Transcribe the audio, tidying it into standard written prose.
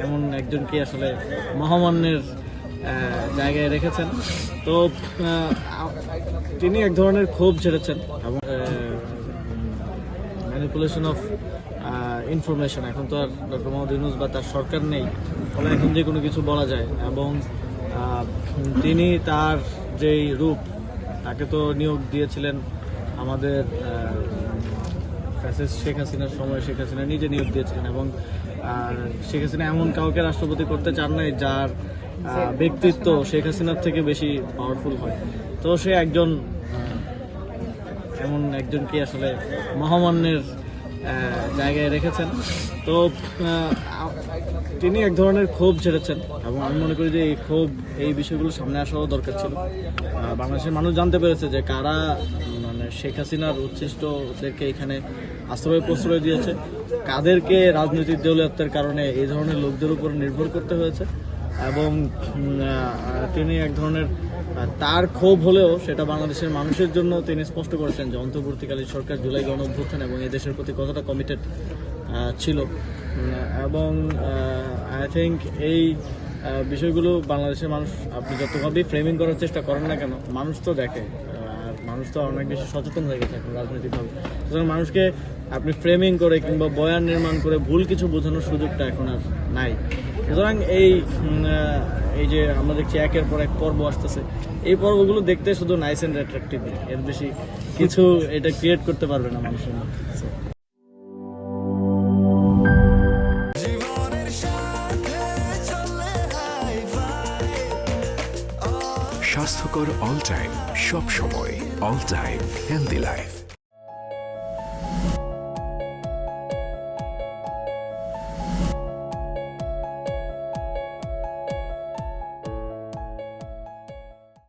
এমন একজনকে আসলে মহামান্যের জায়গায় রেখেছেন। তো তিনি এক ধরনের ক্ষোভ ছেড়েছেন এবং ম্যানিপুলেশন অফ ইনফরমেশন। এখন তো আর ডক্টর মোহাম্মদ ইউনূস বা তার সরকার নেই, ফলে এখন যে কোনো কিছু বলা যায়। এবং তিনি তার যেই রূপ, তাকে তো নিয়োগ দিয়েছিলেন আমাদের ফ্যাসিস্ট শেখ হাসিনার সময় শেখ হাসিনা নিজে নিয়োগ দিয়েছিলেন। এবং শেখ হাসিনা এমন কাউকে রাষ্ট্রপতি করতে চান নাই যার ব্যক্তিত্ব শেখ হাসিনার থেকে বেশি পাওয়ারফুল হয়। তো সে এমন একজনকে আসলে মহামান্যের জায়গায় রেখেছেন। তো তিনি এক ধরনের ক্ষোভ ছেড়েছেন এবং আমি মনে করি যে এই বিষয়গুলো সামনে আসাও দরকার ছিল। বাংলাদেশের মানুষ জানতে পেরেছে যে কারা মানে শেখ হাসিনার উচ্ছিষ্টদেরকে এখানে আশ্রয় প্রশ্রয় দিয়েছে, কাদেরকে রাজনৈতিক দেউলিয়াত্বের কারণে এই ধরনের লোকদের উপর নির্ভর করতে হয়েছে। এবং তিনি এক ধরনের তার ক্ষোভ হলেও সেটা বাংলাদেশের মানুষের জন্য তিনি স্পষ্ট করেছেন যে অন্তর্বর্তীকালীন সরকার জুলাই গণঅভ্যুত্থান এবং এই দেশের প্রতি কতটা কমিটেড ছিল। এবং আই থিঙ্ক এই বিষয়গুলো বাংলাদেশের মানুষ, আপনি যতভাবেই ফ্রেমিং করার চেষ্টা করেন না কেন, মানুষ তো দেখে। আর মানুষ তো অনেক বেশি সচেতন হয়ে গেছে এখন রাজনৈতিকভাবে। সুতরাং মানুষকে আপনি ফ্রেমিং করে কিংবা বয়ান নির্মাণ করে ভুল কিছু বোঝানোর সুযোগটা এখন আর নাই। সুতরাং এই যে আমরা দেখছি একের পর এক পর্ব আসতেছে, এই পর্বগুলো দেখতে শুধু নাইস অ্যান্ড অ্যাট্রাকটিভ, এর বেশি কিছু এটা ক্রিয়েট করতে পারবে না মানুষের মধ্যে। স্বাস্থ্যকর অল টাইম, সব সময় অল টাইম হেলদি লাইফ।